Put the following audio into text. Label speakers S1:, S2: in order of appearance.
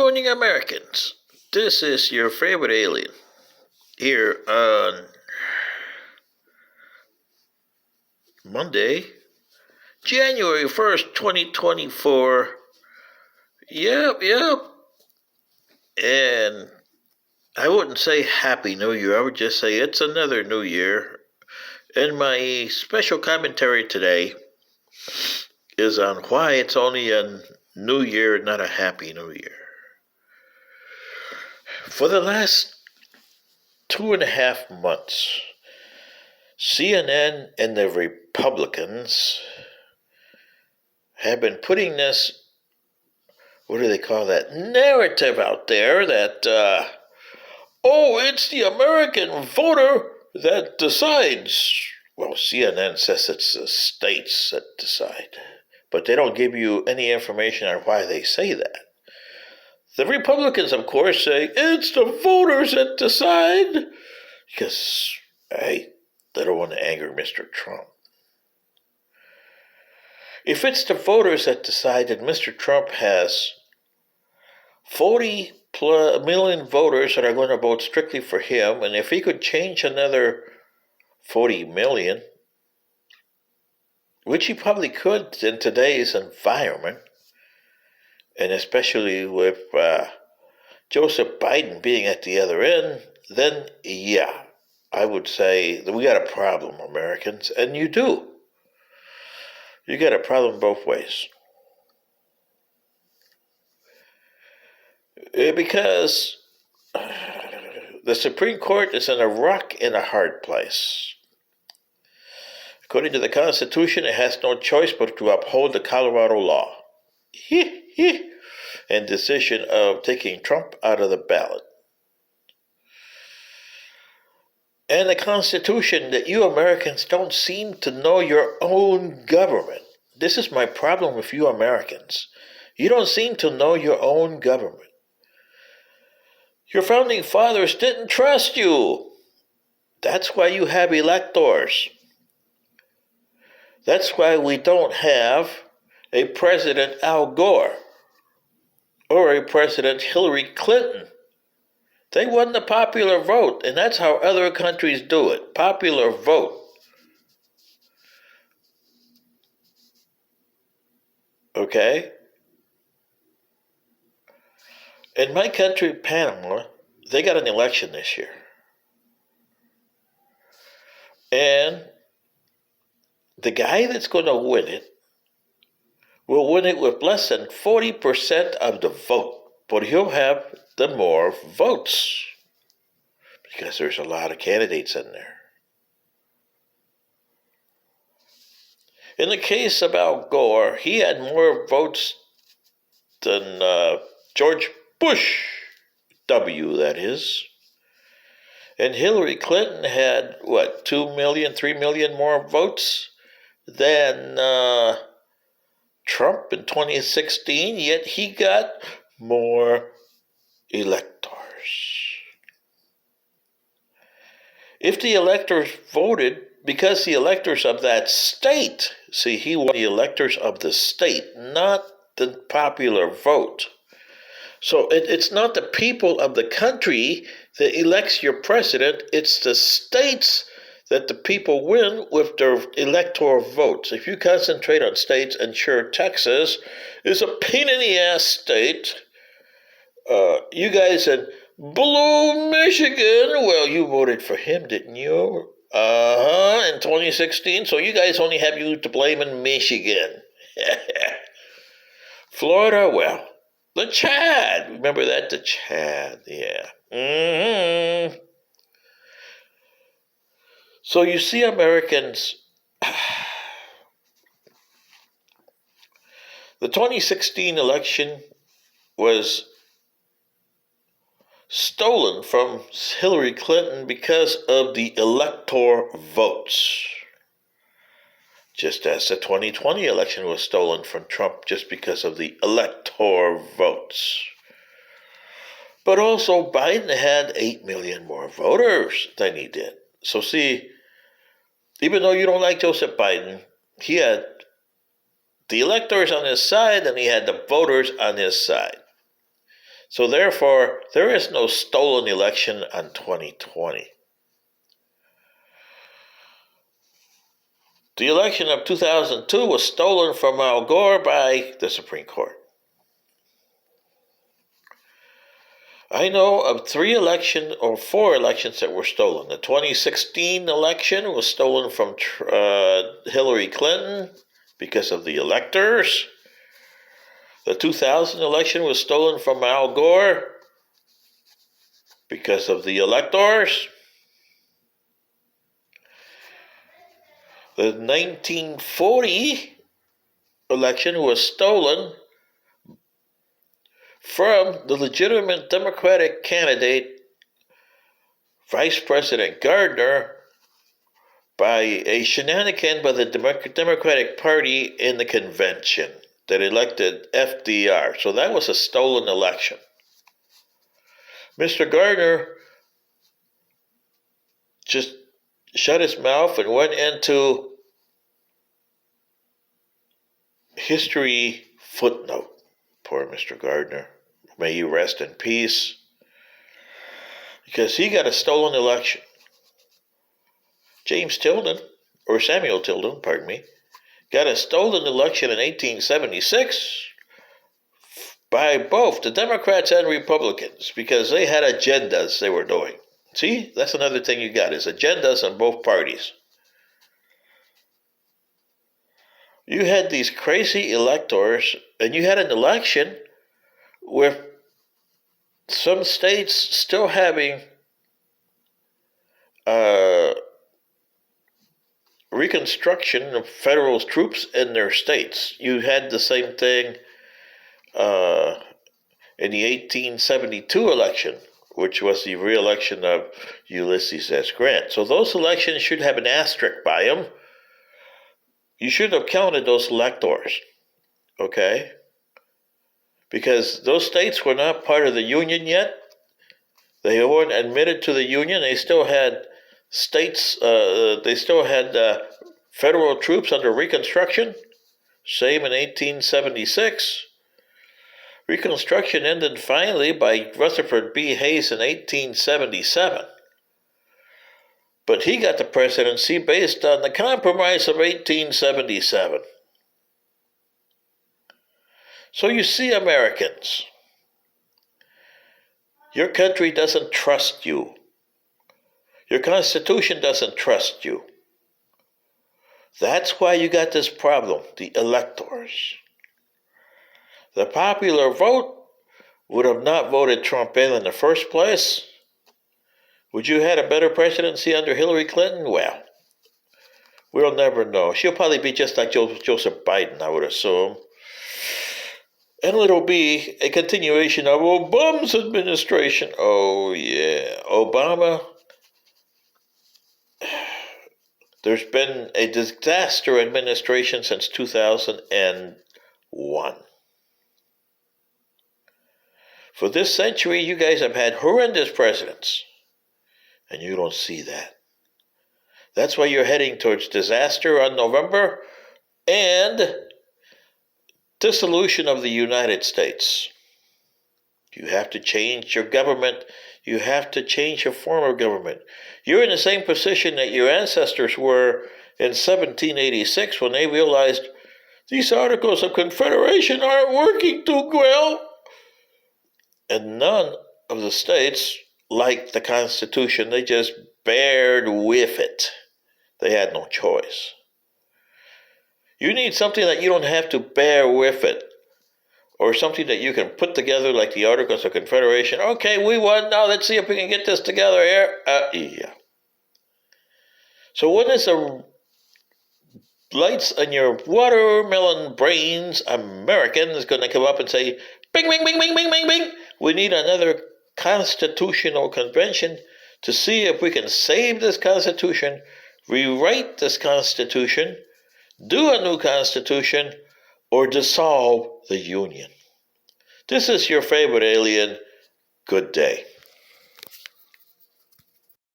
S1: morning, Americans. This is your favorite alien here on Monday, January 1st, 2024. Yep. And I wouldn't say Happy New Year, I would just say it's another New Year. And my special commentary today is on why it's only a New Year, not a Happy New Year. For the last 2.5 months, CNN and the Republicans have been putting this, what do they call that, narrative out there that, it's the American voter that decides. Well, CNN says it's the states that decide, but they don't give you any information on why they say that. The Republicans, of course, say it's the voters that decide because, hey, they don't want to anger Mr. Trump. If it's the voters that decide that Mr. Trump has 40 million voters that are going to vote strictly for him, and if he could change another 40 million, which he probably could in today's environment, and especially with Joseph Biden being at the other end, then yeah, I would say that we got a problem, Americans, and you do. You got a problem both ways. Because the Supreme Court is in a rock and a hard place. According to the Constitution, it has no choice but to uphold the Colorado law and decision of taking Trump out of the ballot. And the Constitution that you Americans don't seem to know your own government. This is my problem with you Americans. You don't seem to know your own government. Your founding fathers didn't trust you. That's why you have electors. That's why we don't have a President Al Gore or a President Hillary Clinton. They won the popular vote, and that's how other countries do it. Popular vote. Okay? In my country, Panama, they got an election this year. And the guy that's going to win it will win it with less than 40% of the vote. But he'll have the more votes because there's a lot of candidates in there. In the case of Al Gore, he had more votes than George Bush W, that is. And Hillary Clinton had, 2 million, 3 million more votes than Trump in 2016, yet he got more electors. If the electors voted, because the electors of that state, see, he won the electors of the state, not the popular vote. So it's not the people of the country that elects your president, it's the states that the people win with their electoral votes. If you concentrate on states, and sure, Texas is a pain in the ass state. You guys in blue Michigan, well, you voted for him, didn't you? In 2016. So you guys only have you to blame in Michigan. Florida, well, the Chad. Remember that? The Chad, yeah. So you see, Americans, the 2016 election was stolen from Hillary Clinton because of the electoral votes. Just as the 2020 election was stolen from Trump just because of the electoral votes. But also, Biden had 8 million more voters than he did. So see, even though you don't like Joseph Biden, he had the electors on his side and he had the voters on his side. So therefore, there is no stolen election on 2020. The election of 2002 was stolen from Al Gore by the Supreme Court. I know of 4 elections that were stolen. The 2016 election was stolen from Hillary Clinton because of the electors. The 2000 election was stolen from Al Gore because of the electors. The 1940 election was stolen from the legitimate Democratic candidate, Vice President Gardner, by a shenanigan by the Democratic Party in the convention that elected FDR. So that was a stolen election. Mr. Gardner just shut his mouth and went into history footnote. Poor Mr. Gardner. May he rest in peace. Because he got a stolen election. Samuel Tilden, pardon me, got a stolen election in 1876 by both the Democrats and Republicans because they had agendas they were doing. See, that's another thing you got, is agendas on both parties. You had these crazy electors, and you had an election with some states still having reconstruction of federal troops in their states. You had the same thing in the 1872 election, which was the re-election of Ulysses S. Grant. So those elections should have an asterisk by them. You should have counted those electors, okay? Because those states were not part of the Union yet. They weren't admitted to the Union. They still had federal troops under Reconstruction. Same in 1876. Reconstruction ended finally by Rutherford B. Hayes in 1877. But he got the presidency based on the Compromise of 1877. So you see, Americans, your country doesn't trust you. Your Constitution doesn't trust you. That's why you got this problem, the electors. The popular vote would have not voted Trump in the first place. Would you have had a better presidency under Hillary Clinton? Well, we'll never know. She'll probably be just like Joseph Biden, I would assume. And it'll be a continuation of Obama's administration. Oh, yeah. Obama. There's been a disaster administration since 2001. For this century, you guys have had horrendous presidents. And you don't see that. That's why you're heading towards disaster on November and dissolution of the United States. You have to change your government. You have to change your form of government. You're in the same position that your ancestors were in 1786 when they realized these Articles of Confederation aren't working too well. And none of the states liked the Constitution. They just bared with it. They had no choice. You need something that you don't have to bear with it, or something that you can put together like the Articles of Confederation. Okay, we won. Now let's see if we can get this together here. Yeah. So when is the lights on your watermelon brains, American, is going to come up and say, bing, bing, bing, bing, bing, bing, bing. We need another constitutional convention to see if we can save this Constitution, rewrite this Constitution, do a new Constitution, or dissolve the Union. This is your favorite alien. Good day.